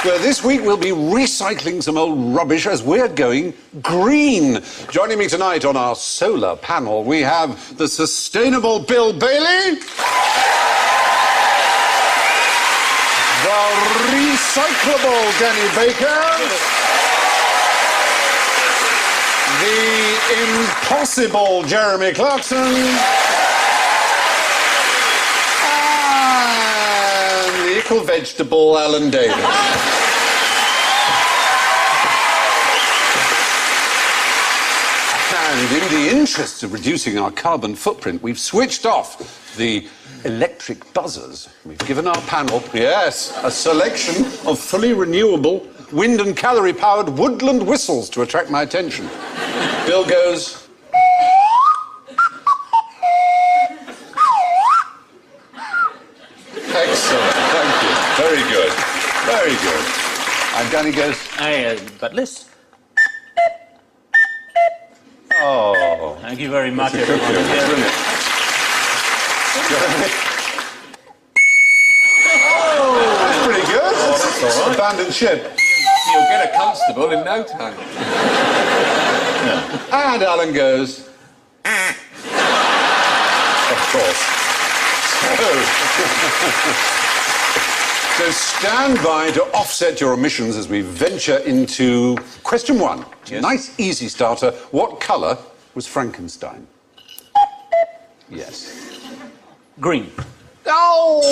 Where this week we'll be recycling some old rubbish as we're going green. Joining me tonight on our solar panel, we have the sustainable Bill Bailey, the recyclable Danny Baker, the impossible Jeremy Clarkson, vegetable Alan Davis. And in the interests of reducing our carbon footprint, we've switched off the electric buzzers. We've given our panel, yes, a selection of fully renewable wind and calorie-powered woodland whistles to attract my attention. Bill goes... Excellent, thank you. Very good, very good. And Danny goes... Buttless. Oh. Thank you very much, everyone. Oh, that's pretty good. Oh, that's all right. Abandoned ship. You'll get a constable in no time. Yeah. And Alan goes... Of course. So stand by to offset your emissions as we venture into question one. Yes. Nice, easy starter. What colour was Frankenstein? Yes. Green. Oh!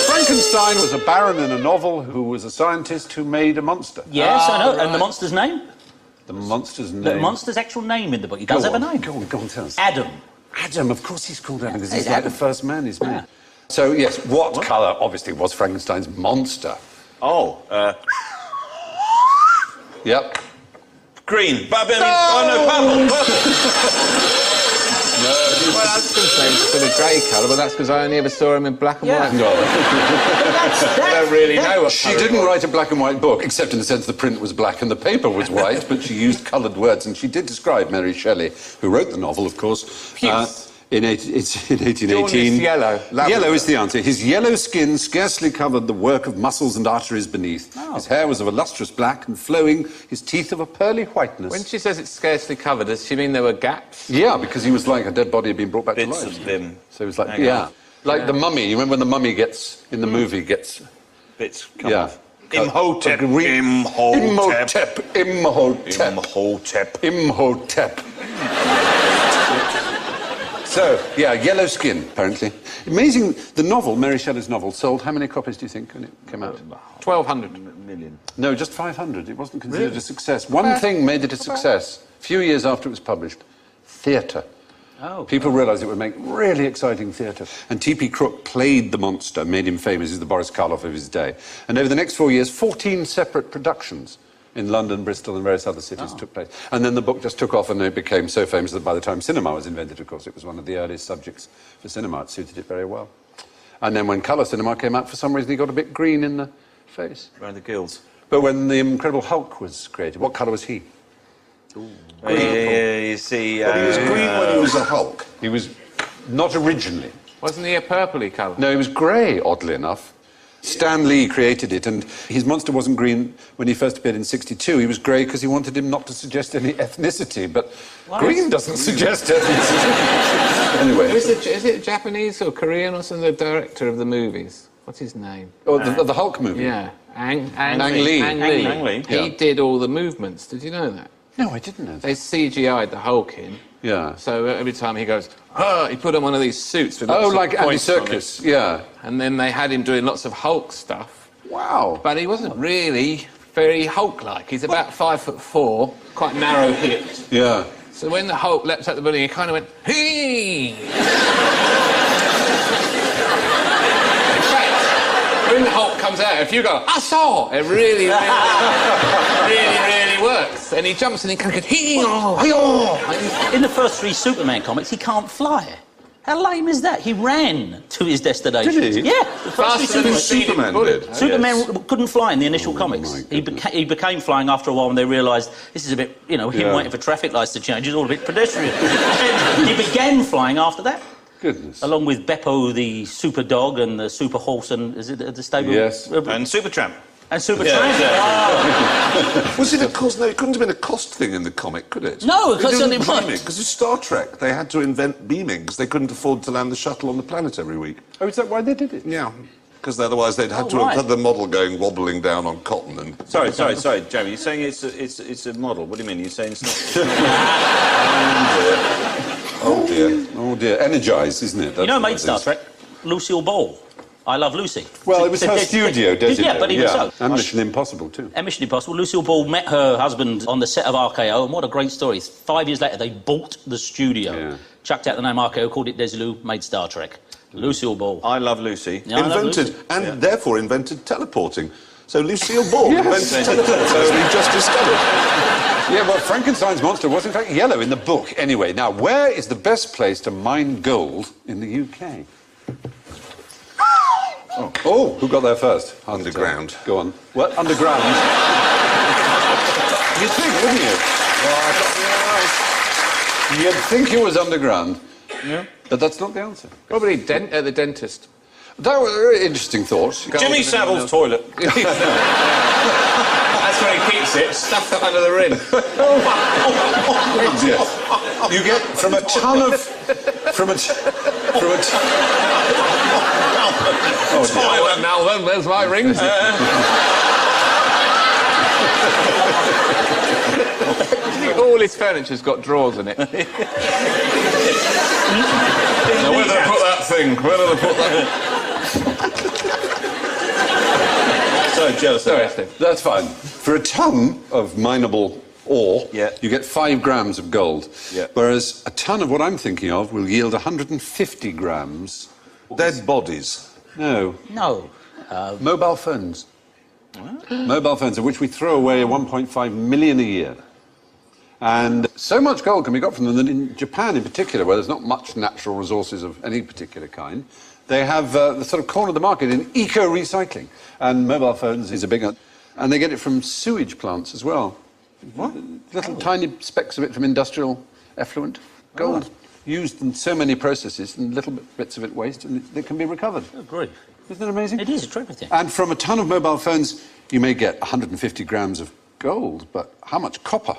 Frankenstein was a baron in a novel who was a scientist who made a monster. Yes, I know. Right. And the monster's name? The monster's name? The monster's actual name in the book. He does have a name. Go on, tell us. Adam. Adam, of course he's called Adam, because he's like the first man he's made. So, yes, what colour, obviously, was Frankenstein's monster? Oh, Yep. green. But, no, purple. No, well, I was going to say it's sort of grey colour, but that's because I only ever saw him in black and white. No. I don't really know what She didn't write a black and white book, except in the sense the print was black and the paper was white, but she used coloured words, and she did describe Mary Shelley, who wrote the novel, of course. In 1818. Dawn is yellow. Yellow is the answer. His yellow skin scarcely covered the work of muscles and arteries beneath. Oh. His hair was of a lustrous black and flowing, his teeth of a pearly whiteness. When she says it's scarcely covered, does she mean there were gaps? Yeah, because he was like a dead body had been brought back to life. Bits of them. So he was like, like the mummy. You remember when the mummy gets, in the movie, gets... Bits come off. Imhotep. So, yeah, yellow skin, apparently. Amazing. The novel, Mary Shelley's novel, sold how many copies, do you think, when it came out? 1,200 million. No, just 500. It wasn't considered a success. One thing made it a success. A few years after it was published. Theatre. Oh. People realised it would make really exciting theatre. And T.P. Crook played the monster, made him famous. He's the Boris Karloff of his day. And over the next 4 years, 14 separate productions in London, Bristol and various other cities took place. And then the book just took off and it became so famous that by the time cinema was invented, of course, it was one of the earliest subjects for cinema. It suited it very well. And then when colour cinema came out, for some reason he got a bit green in the face. Around the gills. But when the Incredible Hulk was created, what colour was he? You see... Well, he was green when he was a Hulk. He was not originally. Wasn't he a purpley colour? No, he was grey, oddly enough. Stan Lee created it, and his monster wasn't green when he first appeared in '62. He was grey because he wanted him not to suggest any ethnicity, but green doesn't suggest ethnicity. Anyway. Is it Japanese or Korean or something, the director of the movies? What's his name? Oh, the Hulk movie? Yeah. Ang Lee. Lee. He did all the movements. Did you know that? No, I didn't know that. They CGI'd the Hulk in. Yeah. So every time he goes, he put on one of these suits with like Andy Serkis, yeah. And then they had him doing lots of Hulk stuff. Wow. But he wasn't really very Hulk-like. He's about 5'4", quite narrow-hipped. Yeah. So when the Hulk leapt out the building, he kind of went, "Hey!" In fact, when the Hulk comes out, if you go, "I saw," it really, really works. And he jumps and he kind of goes, "Hey!" In the first 3 Superman comics, he can't fly. How lame is that? He ran to his destination. Did he? Yeah. The first 3 Faster than Superman. Superman did. Superman couldn't fly in the initial comics. my He became flying after a while when they realised this is a bit, him waiting for traffic lights to change is all a bit pedestrian. And he began flying after that. Goodness. Along with Beppo, the super dog, and the super horse, and is it the stable? Yes. And Supertramp. And Super Yeah, Tramp. yeah. Was it a cost? No, it couldn't have been a cost thing in the comic, could it? No, because it it wasn't. Because it's Star Trek. They had to invent beaming because they couldn't afford to land the shuttle on the planet every week. Oh, is that why they did it? Yeah, because otherwise they'd had to right. have had the model going wobbling down on cotton and. Sorry, Jeremy. You're saying it's a model. What do you mean? You're saying it's not... Oh dear. Oh dear. Energized, isn't it? You know who That's made what Star it is. Trek? Lucille Ball. I Love Lucy. Well, it was her studio, Desi. Yeah, but even so. And Mission Impossible, too. And Mission Impossible. Lucille Ball met her husband on the set of RKO, and what a great story. 5 years later, they bought the studio, chucked out the name RKO, called it Desilu, made Star Trek. Lucille Ball. I Love Lucy. Yeah, I Love Invented, Lucy. and therefore invented teleporting. So Lucille Ball invented teleporting, so we just discovered. Yeah, well, Frankenstein's monster was, in fact, yellow in the book. Anyway, now, where is the best place to mine gold in the UK? Oh, who got there first? Underground. Go on. What? Underground? You'd think, wouldn't you? You'd think it was underground. Yeah. But that's not the answer. Probably the dentist. That was a very interesting thought. Jimmy Savile's toilet. That's where he keeps it, stuffed up under the rim. Yes. You get from a ton of... Toilet, Melvin, there's my rings. All his furniture's got drawers in it. Now, where do they put that thing? Where do they put that? So jealous. Sorry, Steve. That's fine. For a ton of mineable ore, you get 5 grams of gold. Yeah. Whereas a ton of what I'm thinking of will yield 150 grams. Dead bodies. No. No. Mobile phones. Mobile phones, of which we throw away 1.5 million a year. And so much gold can be got from them that in Japan in particular, where there's not much natural resources of any particular kind, they have the sort of corner of the market in eco-recycling. And mobile phones is a big one. And they get it from sewage plants as well. What? Little tiny specks of it from industrial effluent. Gold used in so many processes, and little bits of it waste, and it can be recovered. Oh, great. Isn't that amazing? It is a terrific thing. And from a ton of mobile phones, you may get 150 grams of gold, but how much copper?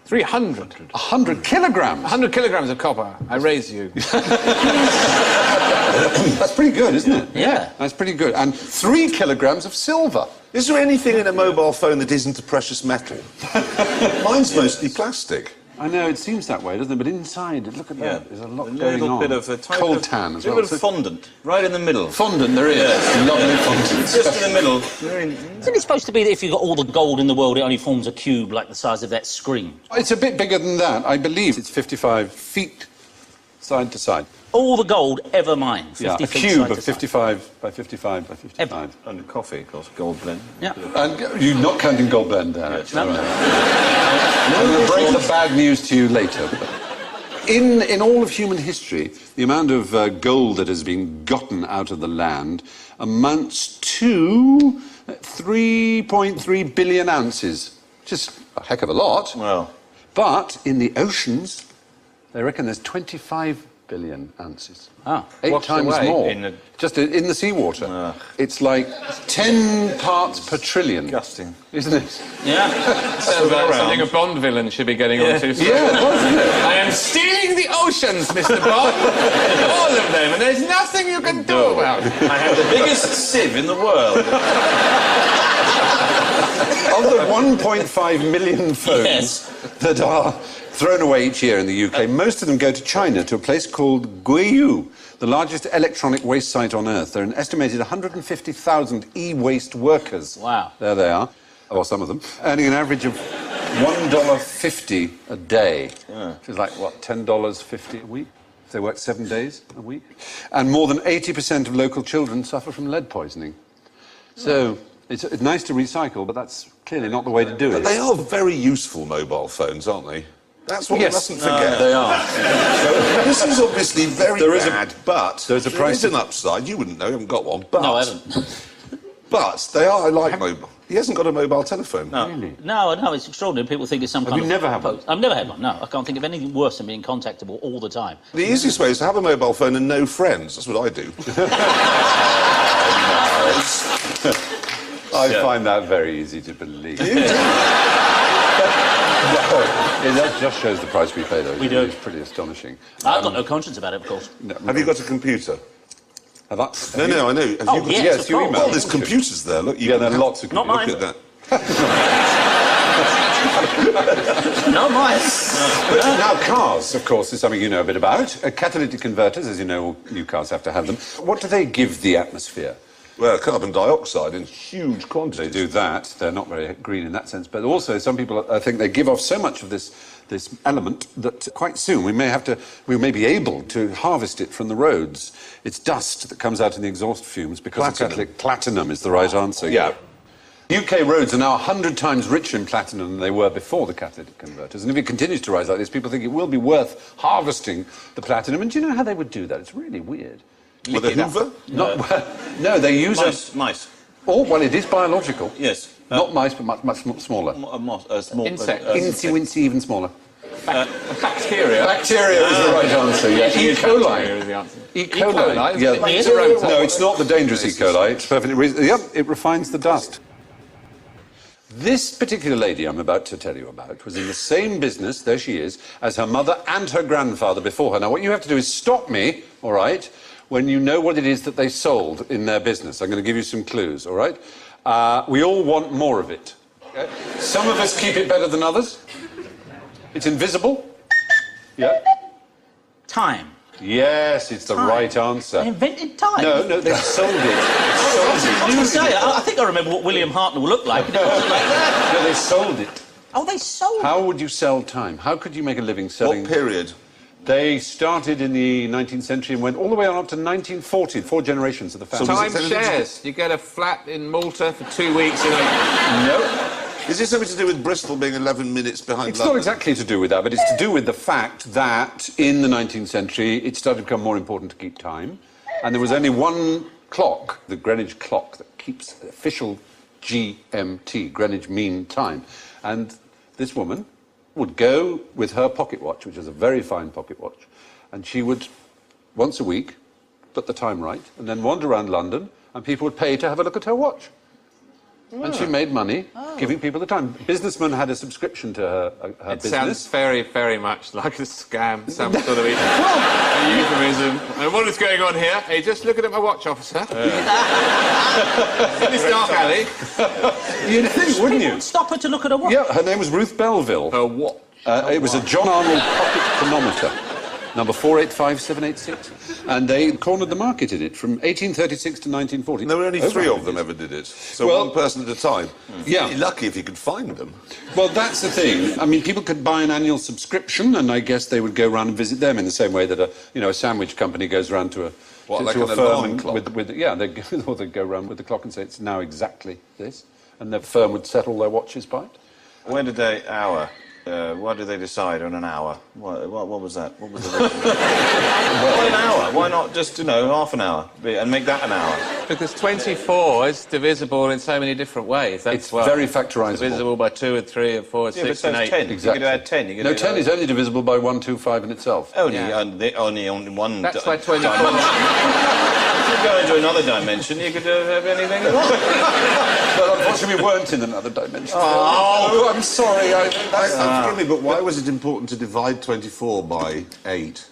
300. 100 kilograms! 100 kilograms of copper. I raise you. That's pretty good, isn't it? Yeah. That's pretty good. And 3 kilograms of silver. Is there anything in a mobile phone that isn't a precious metal? Mine's mostly plastic. I know, it seems that way, doesn't it? But inside, look at that, there's a lot going on. little bit of a tiny cold tan as well. A bit of fondant, right in the middle. Fondant, there is. Lovely fondant. Just in the middle. Isn't it supposed to be that if you've got all the gold in the world, it only forms a cube like the size of that screen? It's a bit bigger than that. I believe it's 55 feet side to side. All the gold ever mined. 50 Yeah, a feet cube side of to side. 55 by 55 by 55. And coffee, of course, gold blend. Yeah. And you're not counting gold blend there, actually. No. I'm going to break the bad news to you later. In all of human history, the amount of gold that has been gotten out of the land amounts to 3.3 billion ounces. Just a heck of a lot. Well. But in the oceans, they reckon there's 25 billion ounces. Ah. 8 Washed times away more. in the- Just in the seawater. It's like 10 parts per trillion. Disgusting. Isn't it? Yeah. Sounds like something a Bond villain should be getting onto. Yeah, wasn't it? I am stealing the oceans, Mr. Bond. All of them, and there's nothing you can do about it. I have the biggest sieve in the world. Of the 1.5 million phones that are thrown away each year in the UK, most of them go to China, to a place called Guiyu, the largest electronic waste site on Earth. There are an estimated 150,000 e-waste workers. Wow. There they are, or some of them, earning an average of $1.50 a day. Yeah. Which is like, what, $10.50 a week? If they work 7 days a week. And more than 80% of local children suffer from lead poisoning. So it's nice to recycle, but that's clearly not the way to do it. But they are very useful mobile phones, aren't they? That's what Yes. we mustn't forget. They are. So, this is obviously very bad, but there's a price an upside. You wouldn't know, you haven't got one. But, No, I haven't. But they are, I like mobile. He hasn't got a mobile telephone. No. Really? No, it's extraordinary. People think it's some kind you of... never had one? I've never had one, no. I can't think of anything worse than being contactable all the time. The easiest way is to have a mobile phone and no friends. That's what I do. I find that very easy to believe. That just shows the price we pay, though. We do. It's pretty astonishing. I've got no conscience about it, of course. No, Have you got a computer? have I? No, I know. Have you got yes, yes, of you course. email. Well, there's computers there. Look, you Yeah, can there are have- lots of Not computers. mine. Look at that. No, mine. But now, cars, of course, is something you know a bit about. Catalytic converters, as you know, all new cars have to have them. What do they give the atmosphere? Well, carbon dioxide in huge quantities. They do that. They're not very green in that sense. But also, some people, I think, they give off so much of this element that quite soon we may be able to harvest it from the roads. It's dust that comes out in the exhaust fumes because of catalytic. Platinum is the right answer. Yeah. UK roads are now 100 times richer in platinum than they were before the catalytic converters. And if it continues to rise like this, people think it will be worth harvesting the platinum. And do you know how they would do that? It's really weird. With a Hoover? No, they use Mice. Oh, well, it is biological. Yes. Not mice, but much smaller. Small Insect. Incy-wincy, even smaller. Bacteria. Bacteria is the right answer, yeah. E. coli. Bacteria is the answer. E. coli. is Yeah. it? It's a rodent. No, it's not the dangerous E. coli. It's perfectly reasonable. Yep, it refines the dust. This particular lady I'm about to tell you about was in the same business, there she is, as her mother and her grandfather before her. Now, what you have to do is stop me, all right, when you know what it is that they sold in their business. I'm going to give you some clues, all right? We all want more of it. Okay? Some of us keep it better than others. It's invisible. Yeah. Time. Yes, it's the Time. right answer. They invented time. No, they sold it. I was going to say, I think I remember what William Hartnell looked like. And it wasn't like that. No, they sold it. Oh, they sold How would you sell time? How could you make a living selling... What period? They started in the 19th century and went all the way on up to 1940, 4 generations of the family. Time shares. You get a flat in Malta for 2 weeks in a... No, Is this something to do with Bristol being 11 minutes behind it's London? not exactly to do with that, but it's to do with the fact that in the 19th century it started to become more important to keep time, and there was only one clock, the Greenwich clock, that keeps official GMT, Greenwich Mean Time, and this woman would go with her pocket watch, which is a very fine pocket watch, and she would, once a week, put the time right, and then wander around London, and people would pay to have a look at her watch. And she made money giving people the time. Businessmen had a subscription to her It business. sounds very, very much like a scam, some sort of a euphemism. And what is going on here? Hey, just looking at my watch, officer. In this dark alley. You'd think, wouldn't you? Stop her to look at her watch. Yeah, her name was Ruth Belville. A what? It was a John Arnold pocket chronometer, number 485786. And they cornered the market in it from 1836 to 1940. And there were only Over 3 of 100 them years. ever did it. So Well- one person at a time. Yeah. You'd be lucky if you could find them. Well, that's the thing. I mean, people could buy an annual subscription, and I guess they would go around and visit them in the same way that a sandwich company goes around to a Like to an a firm alarm and clock? or they go around with the clock and say it's now exactly this, and the firm would settle their watches by it. When did they why did they decide on an hour? What was that? What was the Why an hour? Why not just, half an hour and make that an hour? Because 24 is divisible in so many different ways. That's It's why very factorisable. It's divisible by 2 and 3 and 4 and Yeah, but 6 and so 8. 10. Exactly. You could add 10. You could No, do 10 is only divisible by 1, 2, 5 in itself. Only, Yeah. only one. That's why 24. If you go into another dimension, you could have anything you want. But unfortunately, we weren't in another dimension. Oh, I'm sorry. Forgive me, but why was it important to divide 24 by 8?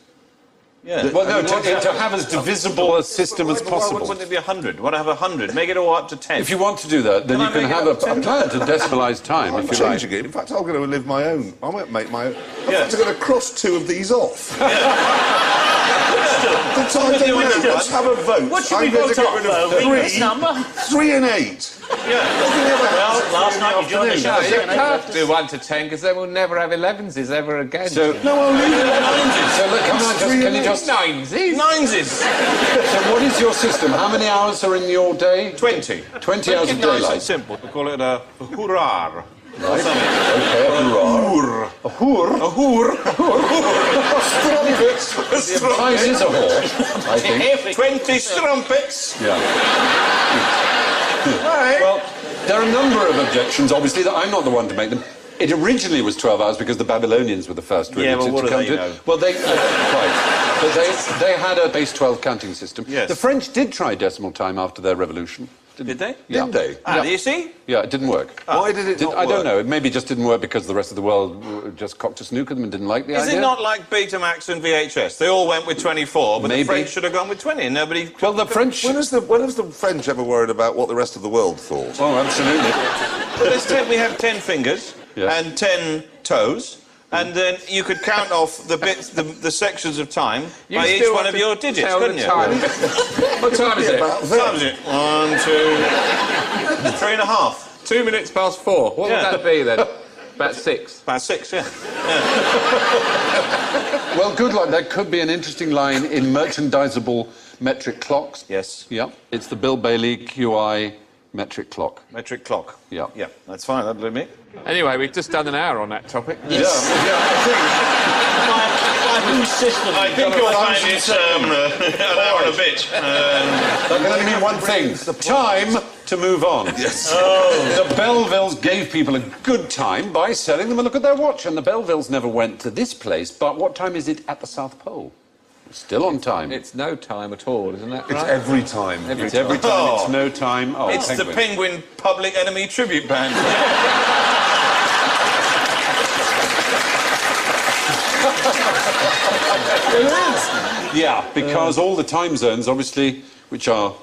Yeah. Well, no, to have as divisible a system as Why possible. wouldn't it be 100? Why not have 100? Make it all up to 10. If you want to do that, then Can you I can make it have up a 10? plan to decimalise time, I'm if you like. changing it. In fact, I'm going to live my own. I might make my own. In Yeah. fact, I'm going to cross 2 of these off. Let's have a vote. What should we vote on, though? This number? 3 and 8. Yeah. Well, last night you joined the show. No, you can't do 1 to 10 because then we'll never have 11s ever again. So, No, I'll leave it at 9s. so look, can you just... 9s? 9s. So what is your system? How many hours are in your day? 20. 20 hours of It's nice and daylight. simple. We call it a hurrah. Okay, a whore. A hoor. Strumpets. The prize is a whore, I think. 20 strumpets. Yeah. Right. Well, there are a number of objections, obviously, that I'm not the one to make them. It originally was 12 hours because the Babylonians were the first really Yeah, well, to what do come they to know? it. Well, they... right. But they had a base 12 counting system. Yes. The French did try decimal time after their revolution. Did they? Yeah. Didn't they? Ah, Yeah. do you see? Yeah, it didn't work. Why did it not I don't work? know. It maybe just didn't work because the rest of the world just cocked a snooker them and didn't like the Is idea. it not like Betamax and VHS? They all went with 24, but Maybe. the French should have gone with 20, and nobody... Well, the French... When has the French ever worried about what the rest of the world thought? Oh, absolutely. Well, we have 10 fingers Yes. and 10 toes, and then you could count off the bits, the sections of time You by each still one want of to your digits, tell the couldn't you? time. What time is it? About What time is it? 1, 2, 3.5. 2 minutes past 4. What Yeah. would that be then? About 6. About 6, yeah. Well, good luck. That could be an interesting line in merchandisable metric clocks. Yes. Yeah. It's the Bill Bailey QI metric clock. Metric clock. Yeah. Yeah, that's fine, that'll do me. Anyway, we've just done an hour on that topic. Yeah, My new system. I think you'll find it's an hour and a bit. that can only mean one thing. Time to move on. Yes. The Belvilles gave people a good time by selling them a look at their watch, and the Belvilles never went to this place, but what time is it at the South Pole? Still on time. It's no time at all, isn't that It's right? every time. It's every time. Oh. It's no time. Oh, It's the Penguin Public Enemy Tribute Band. Yeah, because all the time zones, obviously, which are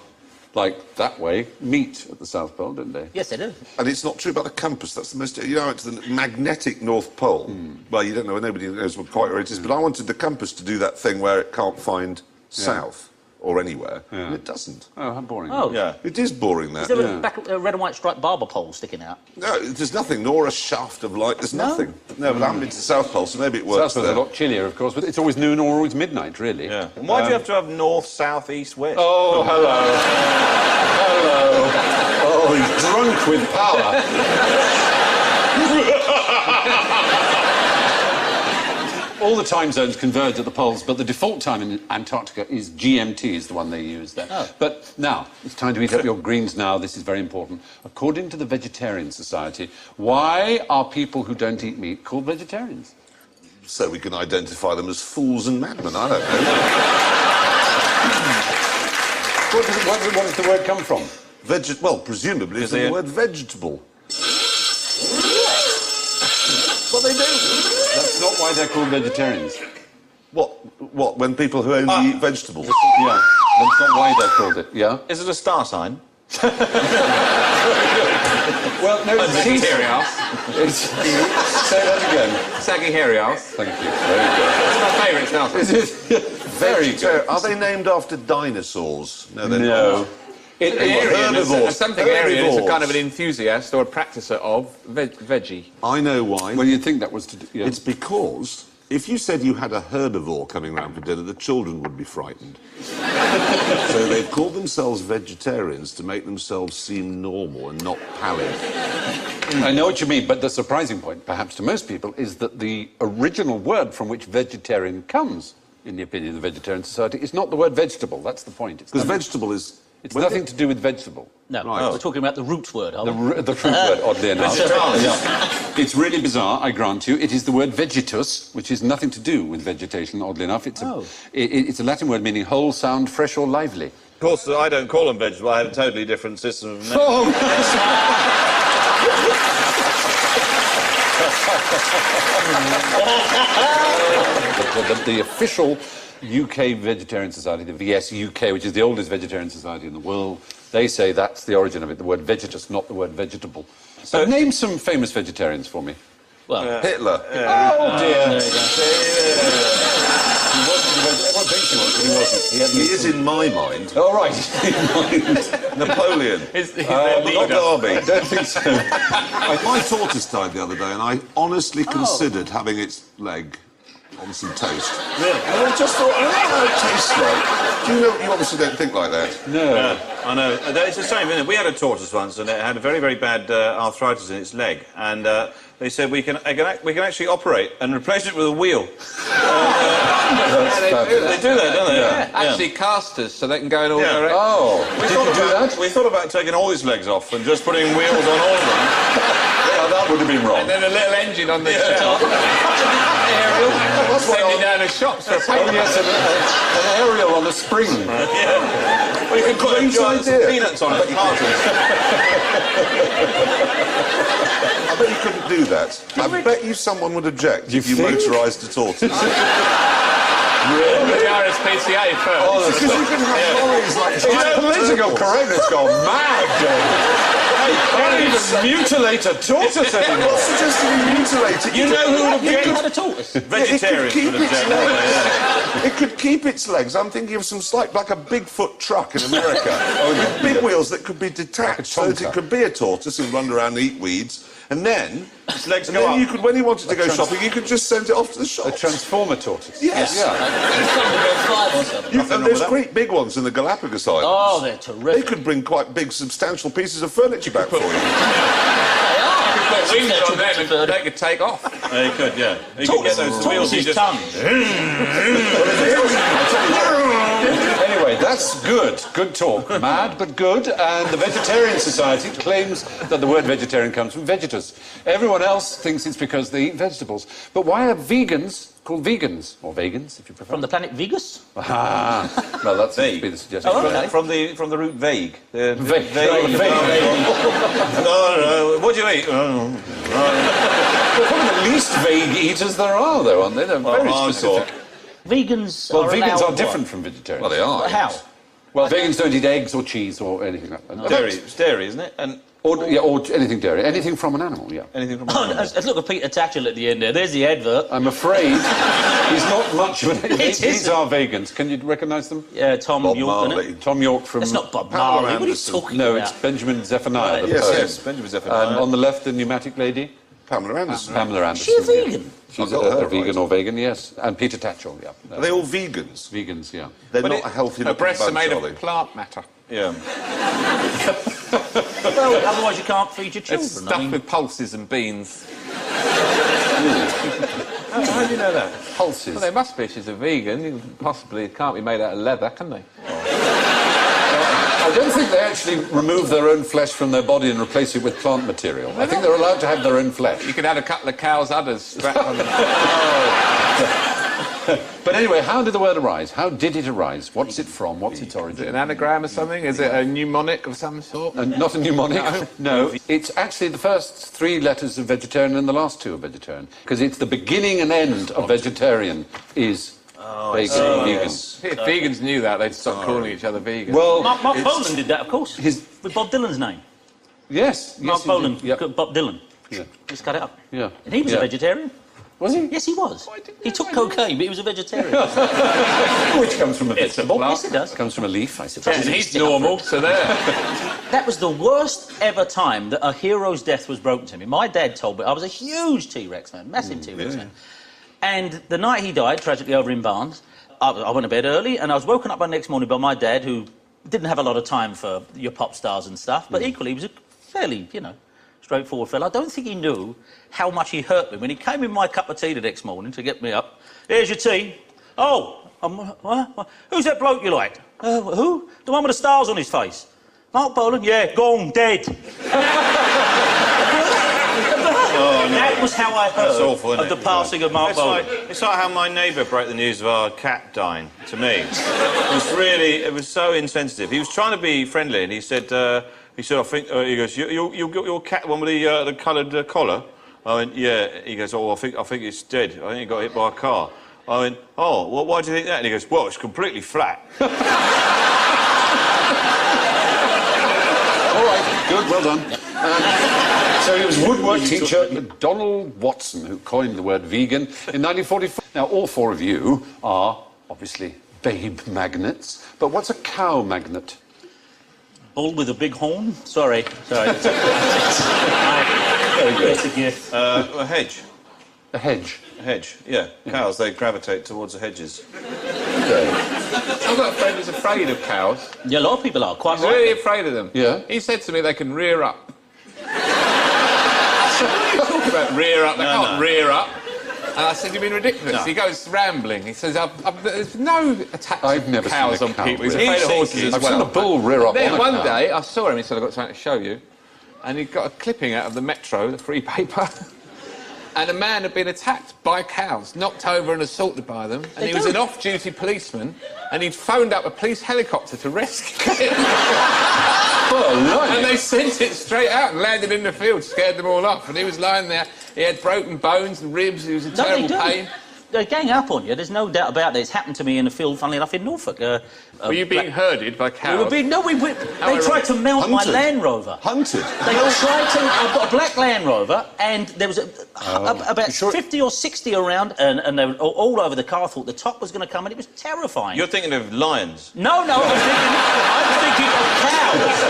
like that way, meet at the South Pole, don't they? Yes, they do. And it's not true about the compass. That's the most... You know, it's the magnetic North Pole. Well, you don't know, nobody knows quite where it is, but I wanted the compass to do that thing where it can't find south or anywhere, and it doesn't. Oh, how boring. Oh. Yeah. It is boring, that. Is there a red and white striped barber pole sticking out? No, there's nothing, nor a shaft of light. There's No? nothing. No, but I haven't been to the South Pole, so maybe it works South Pole's there. a lot chillier, of course, but it's always noon or always midnight, really. Yeah. And why do you have to have north, south, east, west? Oh, hello. Hello. Oh, he's drunk with power. All the time zones converge at the poles, but the default time in Antarctica is GMT, is the one they use there. Oh. But now, it's time to eat up your greens now. This is very important. According to the Vegetarian Society, why are people who don't eat meat called vegetarians? So we can identify them as fools and madmen. I don't know. What does the word come from? Well, presumably it's they- the word vegetable. What they do. That's not why they're called vegetarians. What? When people who only eat vegetables? Yeah, that's not why they're called it. Yeah. Is it a star sign? Well, no, Sagittarius. Say that again. Sagittarius. Thank you. Very good. That's my favourite star. Is it? Very good. Are they named after dinosaurs? No, they're No. not. Herbivores. Something Aryan is a Herbivores. kind of an enthusiast or a practicer of veggie. I know why. Well, you'd think that was to do... Yeah. It's because if you said you had a herbivore coming round for dinner, the children would be frightened. So they've called themselves vegetarians to make themselves seem normal and not pallid. I know what you mean, but the surprising point, perhaps to most people, is that the original word from which vegetarian comes, in the opinion of the Vegetarian Society, is not the word vegetable. That's the point. It's Because nothing, vegetable is... it's nothing to do with vegetable. No, Right. we're talking about the root word, are we? The fruit word, oddly enough. Yeah. It's really bizarre, I grant you. It is the word vegetus, which is nothing to do with vegetation, oddly enough. It's a Latin word meaning whole, sound, fresh or lively. Of course, I don't call them vegetable. I have a totally different system of naming. Oh, the official UK Vegetarian Society, the VS UK, which is the oldest vegetarian society in the world, they say that's the origin of it, the word vegetus, not the word vegetable. So name some famous vegetarians for me. Well, Hitler. Oh, dear. there you go. Everyone thinks he was, but he wasn't. He is in my mind. Oh, right. Napoleon. Not Derby. I don't think so. My tortoise died the other day, and I honestly considered having its leg on some toast. Really? And I just thought, I don't know how it tastes like. Do you know, you obviously don't think like that. No. I know. It's the same, isn't it? We had a tortoise once, and it had a very, very bad arthritis in its leg, and they said we can actually operate and replace it with a wheel. They do that, don't they? Yeah. Actually, casters, so they can go in all directions. Oh, We thought about taking all his legs off and just putting wheels on all of them. Yeah, that would have been wrong. And then a little engine on the shelf. Aerial. Send you down a shop for a Oh, yes, an aerial on a spring. Well, you could put peanuts on it. I bet you couldn't do that. I bet you someone would object if you motorised a tortoise. the RSPCA first. Oh, because you can have lorries like... Political correctness gone mad, Dave. Can't even mutilate a tortoise anymore. I'm not suggesting you mutilate it. You know who would You object? had a tortoise. Vegetarians would object. It could keep its legs. I'm thinking of some like a Bigfoot truck in America. With big wheels that could be detached so that it could be a tortoise and run around and eat weeds. And then, Its legs and go then up. you could, when you wanted to go shopping, you could just send it off to the shop. A transformer tortoise. Yes. And there's great big ones in the Galapagos Islands. Oh, they're They terrific. could bring quite big, substantial pieces of furniture back for you. Put wings on them and they could take off. They could, yeah. You could get those wheels. You Tortoise's just... tongue. Anyway, that's good. Good talk. Mad, but good. And the Vegetarian Society claims that the word vegetarian comes from vegetas. Everyone else thinks it's because they eat vegetables. But why are vegans called vegans? Or vegans, if you prefer. From the planet Vegas? Ah, well, that's Vague. be the suggestion. Oh, okay. From the root vague. Vague. No, what do you eat? They're probably the least vague eaters there are, though, aren't they? They're very specific. Vegans Well, are vegans allowed are different from vegetarians. Well, they are. How? Well, vegans don't eat eggs or cheese or anything like that. Dairy. It's dairy, isn't it? And Or anything dairy. Anything from an animal, yeah. anything from... Oh, look at Peter Tatchell at the end there. There's the advert. I'm afraid he's not much of an... These isn't. are vegans. Can you recognise them? Yeah, Tom Bob York, Marley. isn't it? Tom York from... That's not Bob Pamela Marley. What are you Anderson. talking No, about? it's Benjamin Zephaniah, the Yes, poet. yes. Benjamin And Zephaniah. on the left, the pneumatic lady, Pamela Anderson. Pamela Is Anderson. she a yeah. vegan? She's I've got her a right. vegan or vegan, yes. And Peter Tatchell, yeah. Are they all vegans? Vegans, yeah. They're But not a healthy Her looking breasts are bunch, made are they? of plant matter. Yeah. Well, otherwise you can't feed your children. It's stuffed with pulses and beans. How do you know that? Pulses. Well, they must be. She's a vegan. You possibly can't be made out of leather, can they? I don't think they actually remove their own flesh from their body and replace it with plant material. I think they're allowed to have their own flesh. You could add a couple of cow's udders strapped on them. But anyway, how did the word arise? How did it arise? What's it from? What's its Is it origin? an anagram or something? Is it a mnemonic of some sort? Not a mnemonic? No. It's actually the first 3 letters of vegetarian and the last 2 of vegetarian. Because it's the beginning and end of vegetarian is vegan. yes. If vegans knew that, they'd stop calling each other vegan. Well, Mark Bolan did that, of course. With Bob Dylan's name. yes. Mark he Bolan, did. Yep. Bob Dylan. Yeah. Just cut it up. Yeah. And he was a Yeah. vegetarian. Was he? Yes, he was. He took cocaine, but he was a vegetarian. Which comes from a vegetable. Yes, it does. Comes from a leaf, I suppose. and he's normal, so there. That was the worst ever time that a hero's death was broken to me. My dad told me I was a huge T-Rex fan, massive T-Rex fan. And the night he died, tragically over in Barnes, I went to bed early and I was woken up by the next morning by my dad, who didn't have a lot of time for your pop stars and stuff, but equally he was a fairly, straightforward fella. I don't think he knew how much he hurt me when he came in my cup of tea the next morning to get me up. Here's your tea. Oh, what? Who's that bloke you like? Who? The one with the stars on his face. Mark Bolan? Yeah, gone, dead. That was how I heard awful, isn't of the it? passing of Mark Bolan. It's like how my neighbour broke the news of our cat dying to me. It was so insensitive. He was trying to be friendly and he said, I think, he goes, you got your cat one with the coloured collar? I went, yeah. He goes, oh, I think it's dead. I think it got hit by a car. I went, oh, well, why do you think that? And he goes, well, it's completely flat. All right, good, well done. So he was woodwork teacher Donald Watson, who coined the word vegan in 1944. Now, all four of you are, obviously, babe magnets. But what's a cow magnet? Bull with a big horn? Sorry. Very good. It's a gift. A hedge. A hedge? A hedge, yeah. Cows, they gravitate towards the hedges. I've got a friend who's afraid of cows. Yeah, a lot of people are, quite He's right. really afraid of them. Yeah. He said to me they can rear up. Talk about rear up, they can't rear up. And I said, you've been ridiculous. No. He goes rambling. He says, there's no attacks I've never of cows seen a on cow people. He's rear afraid of up. horses as I've well. seen a bull rear up Then on a one cow. day, I saw him, he said, I've got something to show you. And he got a clipping out of the Metro, the free paper. And a man had been attacked by cows, knocked over and assaulted by them. And he was an off-duty policeman, and he'd phoned up a police helicopter to rescue him. And they sent it straight out and landed in the field, scared them all off. And he was lying there, he had broken bones and ribs, he was in terrible pain. They gang up on you, there's no doubt about that. It's happened to me in a field, funnily enough, in Norfolk. Were you being herded by cows? They tried to mount my Land Rover. Hunted? They tried to... I've got a black Land Rover, and there was about 50 or 60 around, and they were all over the car. I thought the top was going to come, and it was terrifying. You're thinking of lions. No, I'm thinking of cows.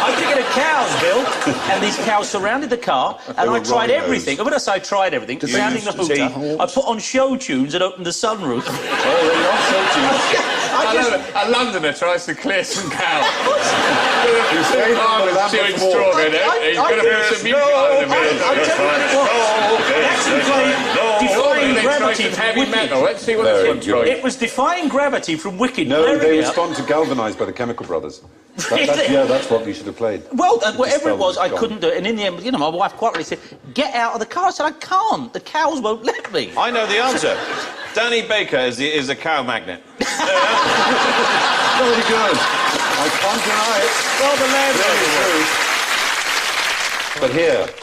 I'm thinking of cows, Bill. And these cows surrounded the car, and I tried everything. And when I say I tried everything, sounding the hooter, I put on show tunes and opened the sunroof. A Londoner tries to clear some cows. He's chewing straw in it. He's going to put some music on in a minute. Defying gravity Heavy from Wicked. metal. Let's see what this one's like. It was defying gravity from Wicked. No, they respond to Galvanised by the Chemical Brothers. That's what we should have played. Well, whatever it was, I couldn't do it. And in the end, you know, my wife quite really said, get out of the car. I said, I can't. The cows won't let me. I know the answer. Danny Baker is a cow magnet. Very good. I can't deny it. Well, the Land Rover. But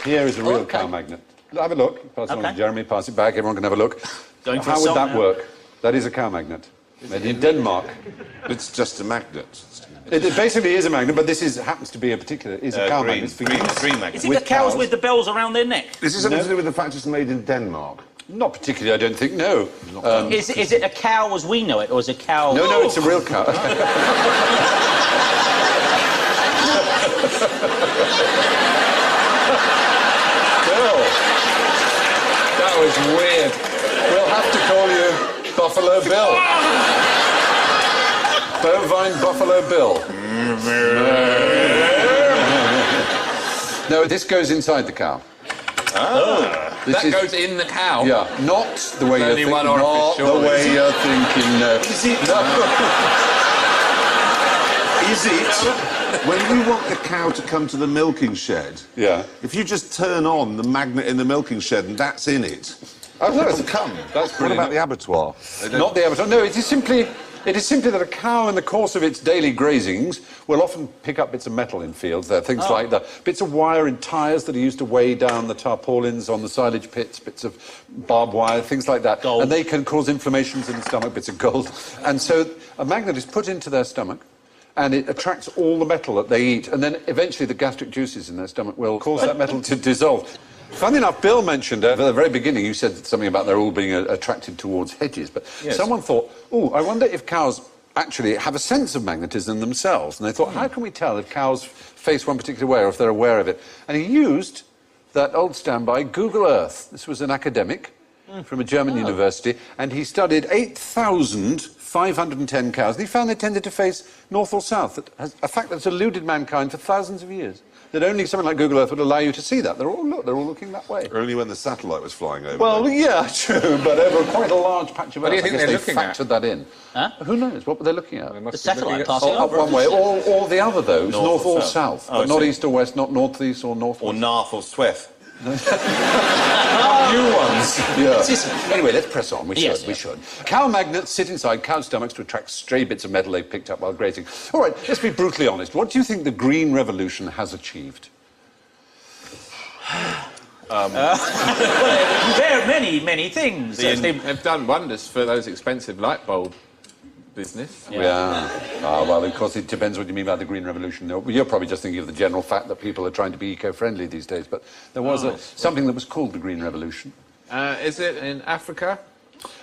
here is a real cow magnet. Have a look. Pass it on to Jeremy, pass it back. Everyone can have a look. How would that work? That is a cow magnet. Made in Denmark. It's just a magnet. It basically is a magnet, but this happens to be a cow magnet. Green magnet. Is it the cows with the bells around their neck? Is this something to do with the fact it's made in Denmark? Not particularly, I don't think, no. Is it a cow as we know it, or is it a cow... No, it's a real cow. Bill, That was weird. we'll have to call you Buffalo Bill. Bovine Buffalo Bill. No, this goes inside the cow. That goes in the cow? Yeah, not the way you're thinking. Not the way you're thinking, no. Is it when you want the cow to come to the milking shed? Yeah. If you just turn on the magnet in the milking shed and that's in it, Oh, no, it'll come. That's What brilliant. about the abattoir? Not the abattoir. No, it is simply that a cow in the course of its daily grazings will often pick up bits of metal in fields. There are things like the bits of wire in tyres that are used to weigh down the tarpaulins on the silage pits, bits of barbed wire, things like that. Gold. And they can cause inflammations in the stomach, bits of gold. And so a magnet is put into their stomach, and it attracts all the metal that they eat, and then eventually the gastric juices in their stomach will cause that metal to dissolve. Funny enough, Bill mentioned at the very beginning, you said something about they're all being attracted towards hedges, but someone thought, I wonder if cows actually have a sense of magnetism themselves. And they thought, how can we tell if cows face one particular way or if they're aware of it? And he used that old standby, Google Earth. This was an academic from a German university, and he studied 8,510 cows, and he found they tended to face north or south, a fact that's eluded mankind for thousands of years. That only something like Google Earth would allow you to see that. They're all looking that way. Only when the satellite was flying over. Well, yeah, true, but over quite a large patch of Earth. What do you think I guess they're they looking at? factored that in. Huh? Who knows? What were they looking at? The satellite passing Up over. one way, or the other, those, north or south. Oh, But not east or west, not north-east or north. Or Narth or Sweth. New ones. Yeah. Anyway, let's press on. We should. Cow magnets sit inside cow stomachs to attract stray bits of metal they've picked up while grazing. All right, let's be brutally honest. What do you think the Green Revolution has achieved? There are many things. They've done wonders for those expensive light bulb business. Yeah. Well, of course, it depends what you mean by the Green Revolution. You're probably just thinking of the general fact that people are trying to be eco-friendly these days, but there was something that was called the Green Revolution. Is it in Africa?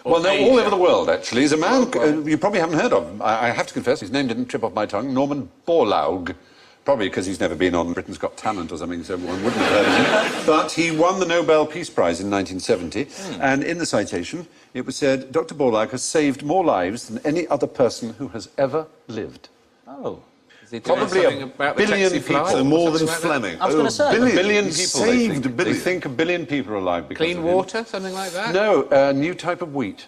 Well, no, Asia? all over the world, actually. There's a man you probably haven't heard of. I have to confess, his name didn't trip off my tongue, Norman Borlaug. Probably because he's never been on Britain's Got Talent or something, so one wouldn't have heard of him. But he won the Nobel Peace Prize in 1970, and in the citation, it was said, Dr. Borlaug has saved more lives than any other person who has ever lived. Oh. Is he doing Probably something a about the billion taxi flight people. or More than something like that? Fleming. I was gonna say. A billion He people, saved they a billion. They think a billion people are alive because Clean of him. water, something like that? No, a new type of wheat.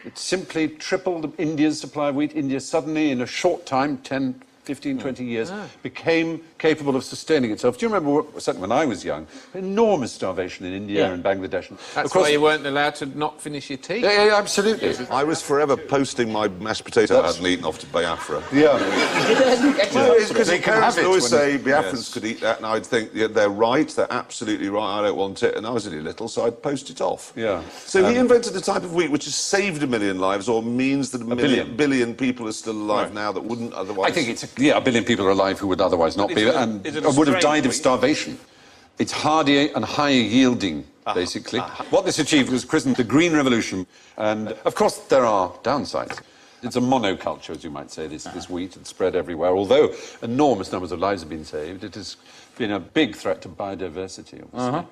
It simply tripled India's supply of wheat. India suddenly, in a short time, 10, 15, 20 years, became capable of sustaining itself. Do you remember, certainly when I was young, enormous starvation in India and Bangladesh? And That's of course, why you weren't allowed to not finish your tea. Yeah, absolutely. I was forever posting my mashed potato I hadn't eaten off to Biafra. Yeah. Because They the can have parents it would always when- say Biafrans could eat that, and I'd think, yeah, they're right, they're absolutely right, I don't want it, and I was only little, so I'd post it off. Yeah. So he invented a type of wheat which has saved a million lives, or means that a billion people are still alive now that wouldn't otherwise... I think it's a billion people are alive who would otherwise not be, and is it a would have strange died of wheat? starvation. It's hardier and higher yielding, basically. What this achieved was christened the Green Revolution, and of course there are downsides. It's a monoculture, as you might say, this wheat. It's spread everywhere. Although enormous numbers of lives have been saved, it has been a big threat to biodiversity, obviously.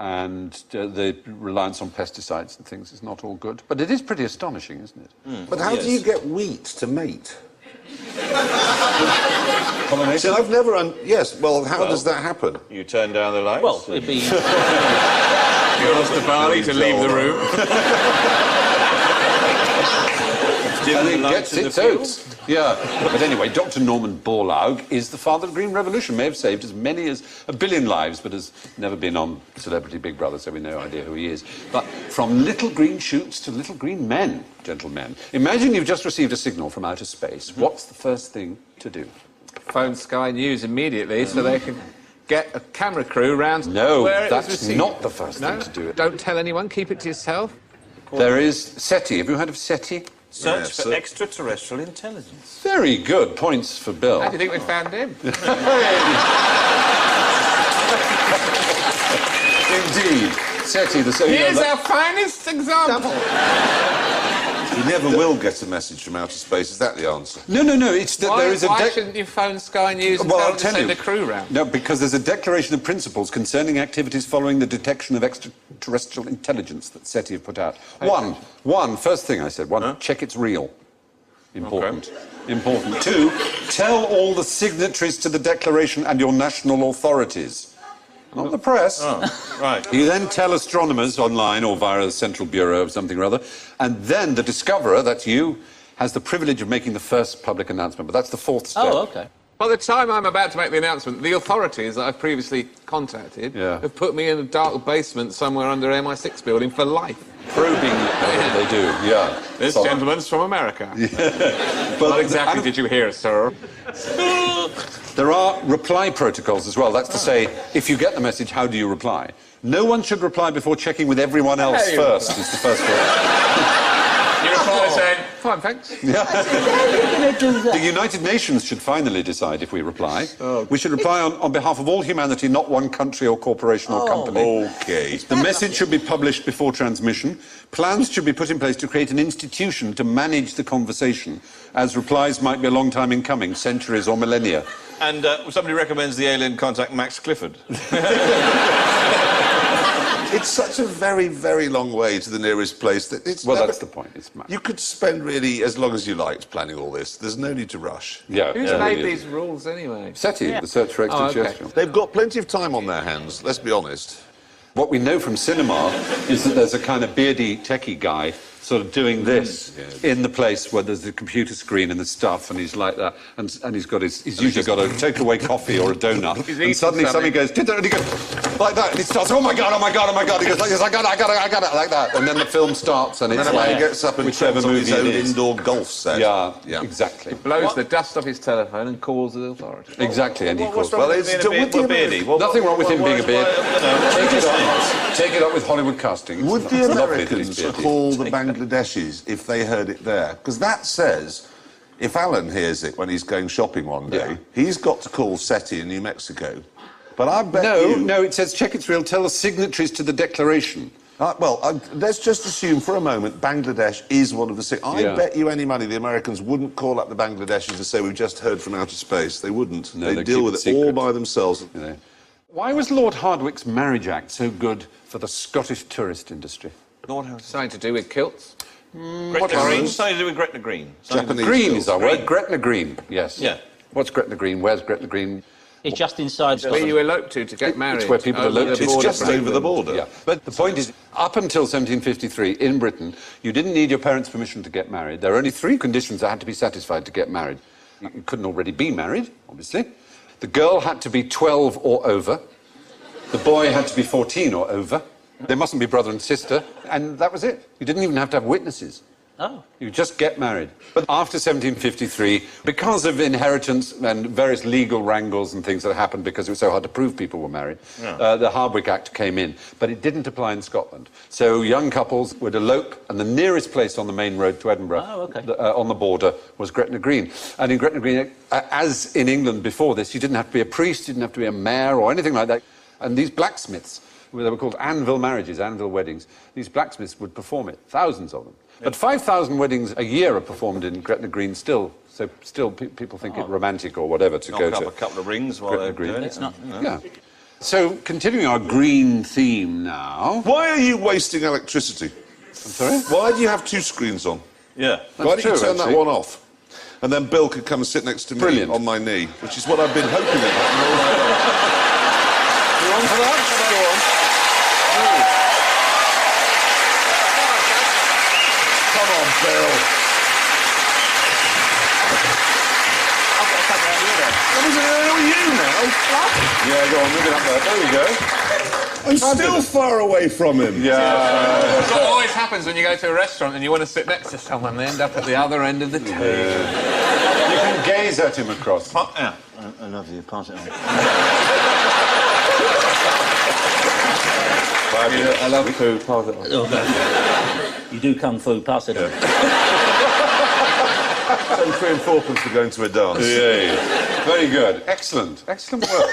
And the reliance on pesticides and things is not all good. But it is pretty astonishing, isn't it? But how do you get wheat to mate? Pollination? See, I've never... Yes, well, how does that happen? You turn down the lights. Well, it'd be... You asked the barley to leave the room. dim And the it lights gets in the its field. oats. Yeah. But anyway, Dr. Norman Borlaug is the father of the Green Revolution. May have saved as many as a billion lives, but has never been on Celebrity Big Brother, so we have no idea who he is. But from little green shoots to little green men, gentlemen. Imagine you've just received a signal from outer space. What's the first thing to do? Phone Sky News immediately so they can get a camera crew round No, where it was that's received. not the first No? thing to do. Don't tell anyone, keep it to yourself. There is SETI. Have you heard of SETI? Search Yes, for sir. extraterrestrial intelligence. Very good. Points for Bill. How do you think we found him? Indeed. SETI, Here's our finest example. You never will get a message from outer space, is that the answer? No, it's that Why, there is a... why shouldn't you phone Sky News and Well, tell I'll them to tell send you. a crew round? No, because there's a declaration of principles concerning activities following the detection of extraterrestrial intelligence that SETI have put out. First thing I said, check it's real. Important. Important. 2, tell all the signatories to the declaration and your national authorities. Not the press. Oh, right. You then tell astronomers online or via the Central Bureau of something or other, and then the discoverer, that's you, has the privilege of making the first public announcement. But that's the fourth step. Oh, OK. By the time I'm about to make the announcement, the authorities that I've previously contacted have put me in a dark basement somewhere under MI6 building for life. Proving that they do, yeah. This So- gentleman's from America. But What exactly did you hear, sir? There are reply protocols as well. That's to say, if you get the message, how do you reply? No one should reply before checking with everyone else Hey. first, is the first one. You reply saying, fine, thanks. The United Nations should finally decide if we reply. We should reply on behalf of all humanity, not one country or corporation or company. OK. The message should be published before transmission. Plans should be put in place to create an institution to manage the conversation, as replies might be a long time in coming, centuries or millennia. And somebody recommends the alien contact Max Clifford. It's such a very, very long way to the nearest place that it's Well, never... that's the point. It's mad. You could spend really as long as you liked planning all this. There's no need to rush. Yeah. Who's yeah, made really these rules anyway? SETI, the Search for Oh, okay. Extraterrestrial. They've got plenty of time on their hands, let's be honest. What we know from cinema is that there's a kind of beardy techie guy sort of doing this in the place where there's the computer screen and the stuff, and he's like that, and he's usually got a takeaway coffee or a donut, and suddenly somebody goes, and he goes like that, and he starts, oh my god, he goes like this, I got it, like that, and then the film starts, and it's And then a man like gets up and whichever turns on his movie own it is. indoor golf set. Yeah, exactly. Blows the dust off his telephone and calls the authorities. Exactly, and he calls. Well, it's beardy. Nothing wrong with him being a beard. Take it up with Hollywood casting. Would It's the lovely that he's Americans beardy. call the Bangladeshis if they heard it there? Because that says If Alan hears it when he's going shopping one day, he's got to call SETI in New Mexico. But I bet No, it says check it's real, tell the signatories to the declaration. Let's just assume for a moment Bangladesh is one of the... I bet you any money the Americans wouldn't call up the Bangladeshis to say we've just heard from outer space. They wouldn't. No, they'd deal with it all by themselves. You know. Why was Lord Hardwicke's Marriage Act so good for the Scottish tourist industry? Something to do with kilts? Gretna Green? Something to do with Gretna Green. Japanese Green is our Green. word. Gretna Green, yes. Yeah. What's Gretna Green? Where's Gretna Green? It's just inside... Where you elope to get married. It's where people elope to. It's just over the border. Yeah. But the point is, up until 1753, in Britain, you didn't need your parents' permission to get married. There were only 3 conditions that had to be satisfied to get married. You couldn't already be married, obviously. The girl had to be 12 or over. The boy had to be 14 or over. They mustn't be brother and sister. And that was it. You didn't even have to have witnesses. Oh. You just get married. But after 1753, because of inheritance and various legal wrangles and things that happened because it was so hard to prove people were married, the Hardwicke Act came in. But it didn't apply in Scotland. So young couples would elope, and the nearest place on the main road to Edinburgh, on the border, was Gretna Green. And in Gretna Green, as in England before this, you didn't have to be a priest, you didn't have to be a mayor or anything like that. And these blacksmiths, they were called anvil marriages, anvil weddings, these blacksmiths would perform it, thousands of them. But 5,000 weddings a year are performed in Gretna Green still, so still people think it romantic or whatever to go to. Knock up a couple of rings while they're doing it. It's not... Yeah. So, continuing our green theme now... Why are you wasting electricity? I'm sorry? Why do you have 2 screens on? Yeah. Why don't you turn actually. that one off? And then Bill could come and sit next to me on my knee, which is what I've been hoping to happen all night long. You on for that? Go on. Come on, Bill. I've got to come around here then. What is it with you now? Yeah, go on, move it up there. There we go. I'm still far away from him. Yeah. That's what always happens when you go to a restaurant and you want to sit next to someone, they end up at the other end of the table. You can gaze at him across. Yeah. I love you. Pass it on. I love food. Pass it on. Okay. You do kung fu, pass it on. So 3 and 4pence for going to a dance. Yeah. Very good. Excellent. Excellent work.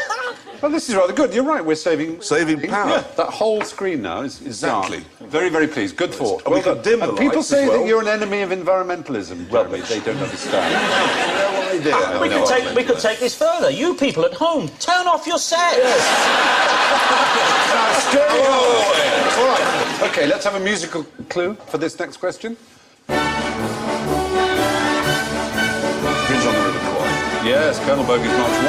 Well, this is rather good. You're right, we're saving power. Yeah, that whole screen now is Exactly. dark. Very, very pleased. Good thought. And we could dim the and people lights say as well. that you're an enemy of environmentalism. Jeremy. They don't understand. No idea. We could take this further. You people at home, turn off your set. All right. OK, let's have a musical clue for this next question. Bridge on the River Kwai. Yes, Colonel Bogey's March.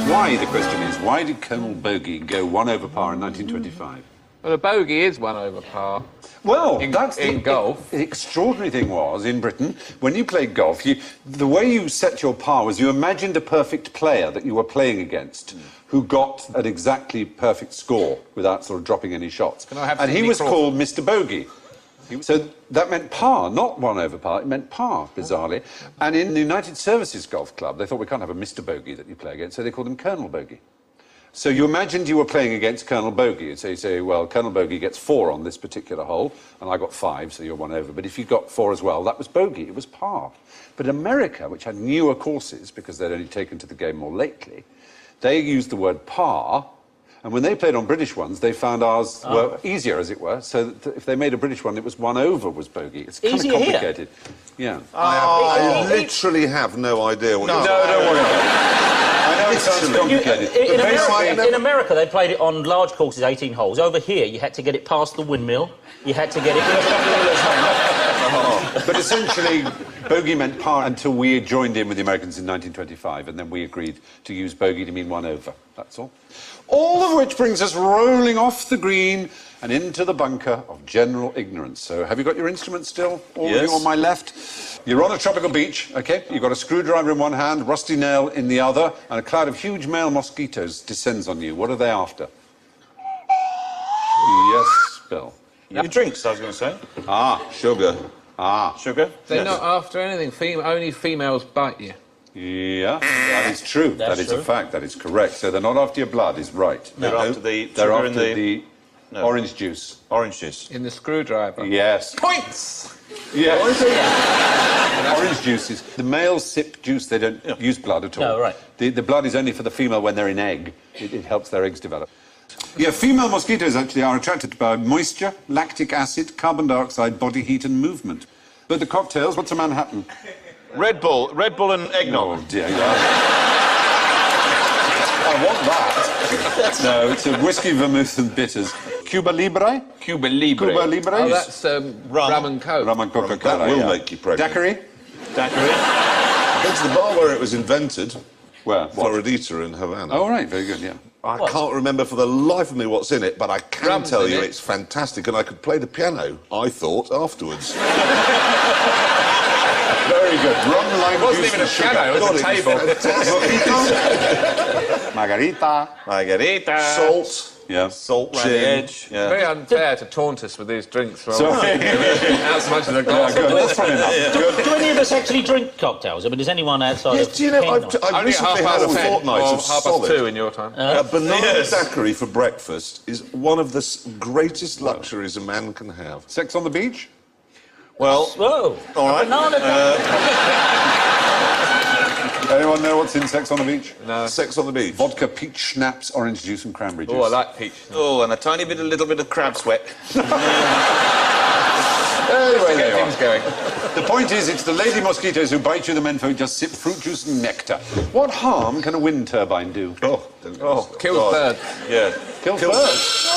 Why, the question is, why did Colonel Bogey go 1 over par in 1925? Well, a bogey is 1 over par. Well, that's in golf. The extraordinary thing was, in Britain, when you played golf, the way you set your par was you imagined a perfect player that you were playing against who got an exactly perfect score without sort of dropping any shots. And he was called Mr. Bogey. So that meant par, not 1 over par, it meant par, bizarrely. And in the United Services Golf Club, they thought we can't have a Mr. Bogey that you play against, so they called him Colonel Bogey. So you imagined you were playing against Colonel Bogey, so you say, well, Colonel Bogey gets 4 on this particular hole, and I got 5, so you're 1 over. But if you got 4 as well, that was bogey, it was par. But America, which had newer courses, because they'd only taken to the game more lately, they used the word par. And when they played on British ones, they found ours were easier, as it were. So that if they made a British one, it was 1 over was bogey. It's kind of complicated. Yeah. I literally have no idea what you're No, don't worry about it. I know it sounds complicated. In America, they played it on large courses, 18 holes. Over here, you had to get it past the windmill. You had to get it... But essentially, bogey meant par until we joined in with the Americans in 1925, and then we agreed to use bogey to mean 1 over. That's all. All of which brings us rolling off the green and into the bunker of general ignorance. So, have you got your instruments still? All of you on my left. You're on a tropical beach, OK? You've got a screwdriver in one hand, rusty nail in the other, and a cloud of huge male mosquitoes descends on you. What are they after? Yes, Bill. Your drinks, I was going to say. Sugar. Sugar? They're not after anything. Only females bite you. Yeah, that is true. That is a fact. That is correct. So they're not after your blood, is right. They're after the They're sugar after in the... No. Orange juice. Orange juice. In the screwdriver. Yes. Points! Yeah. Orange juices. The males sip juice, they don't use blood at all. No, right. The blood is only for the female when they're in egg. It helps their eggs develop. Yeah, female mosquitoes actually are attracted by moisture, lactic acid, carbon dioxide, body heat and movement. But the cocktails, what's a Manhattan? Red Bull and eggnog. Oh, dear. I want that. No, it's a whiskey, vermouth and bitters. Cuba Libre? Cuba Libre. Cuba Libre? Oh, that's rum and coke. Rum and Coca-Cola, That will make you pregnant. Daiquiri? Daiquiri. It's the bar where it was invented. Where? Floridita in Havana. Oh, right, very good, yeah. I can't remember for the life of me what's in it, but I can Rum's tell in you it. it's fantastic, and I could play the piano, I thought, afterwards. Very good. Rum, lime, It wasn't juice even a and sugar. piano, it was a table. Margarita. Margarita. Salt. Yeah. Salt round the Gin. edge. Yeah. Very unfair to taunt us with these drinks. Well, Sorry. not as much as a glass. Good, that's probably enough. Do any of us actually drink cocktails? I mean, does anyone outside Yes, of... do you know, Ken I've Only at recently had a 10:30 fortnight or of 2:30 solid. in your time. A banana Yes. daiquiri for breakfast is one of the greatest luxuries a man can have. Sex on the beach? Well, Whoa! all right. Banana Anyone know what's in Sex on the Beach? No. Sex on the beach. Vodka, peach schnapps, orange juice and cranberry juice. Oh, I like peach. Oh, and a little bit of crab sweat. Anyway, Get there you things are. going. The point is, it's the lady mosquitoes who bite you, the men folk just sip fruit juice and nectar. What harm can a wind turbine do? Kills birds. Yeah. Kill birds.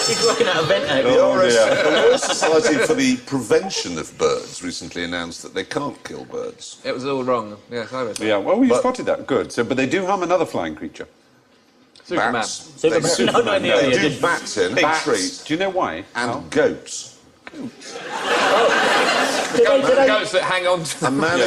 He's working at a vent. The Royal Society for the Prevention of Birds recently announced that they can't kill birds. It was all wrong. Yes, I was. Yeah, well, you But- spotted that. Good. So, but they do harm another flying creature. Superman. Bats. Superman. They, No, no, they no, do yeah. bats in, Bats. trees, Do you know why? and goats. Did The they- goats that hang on to A man,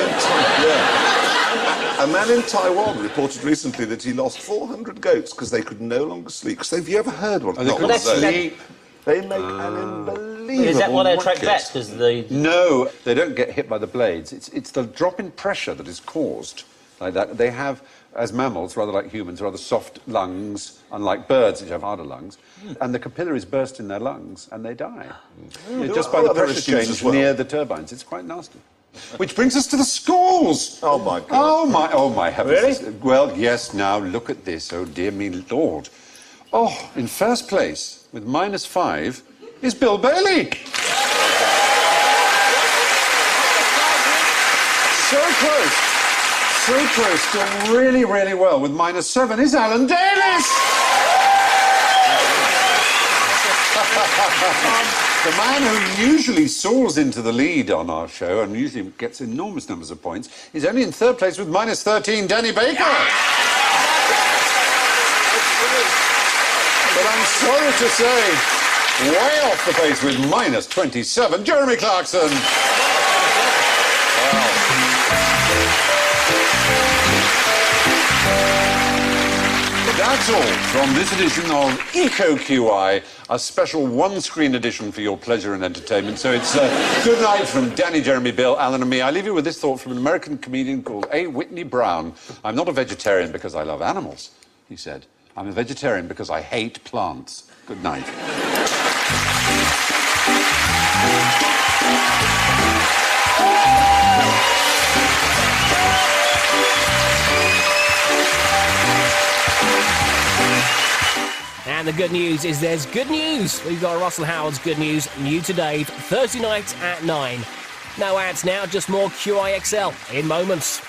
a man in Taiwan reported recently that he lost 400 goats because they could no longer sleep. Because have you ever heard one? They Not couldn't one of those. sleep. They make an unbelievable Is that why they attract racket. bats? Because they... No, they don't get hit by the blades. It's the drop in pressure that is caused like that. They have, as mammals, rather like humans, rather soft lungs, unlike birds, which have harder lungs. And the capillaries burst in their lungs and they die. Just by the Other pressure issues change as well. near the turbines. It's quite nasty. Which brings us to the scores. Oh, my God. Oh, my heavens. Really? Well, yes, now look at this. Oh, dear me, Lord. Oh, in first place, with -5, is Bill Bailey. So close. So close. Done really, really well. With -7 is Alan Davis. The man who usually soars into the lead on our show and usually gets enormous numbers of points is only in third place with -13, Danny Baker. But I'm sorry to say, way off the pace with -27, Jeremy Clarkson. That's all from this edition of EcoQI, a special one-screen edition for your pleasure and entertainment. So it's good night from Danny, Jeremy, Bill, Alan and me. I leave you with this thought from an American comedian called A. Whitney Brown. I'm not a vegetarian because I love animals, he said. I'm a vegetarian because I hate plants. Good night. And the good news is there's good news. We've got Russell Howard's good news, new today, Thursday night at 9. No ads now, just more QIXL in moments.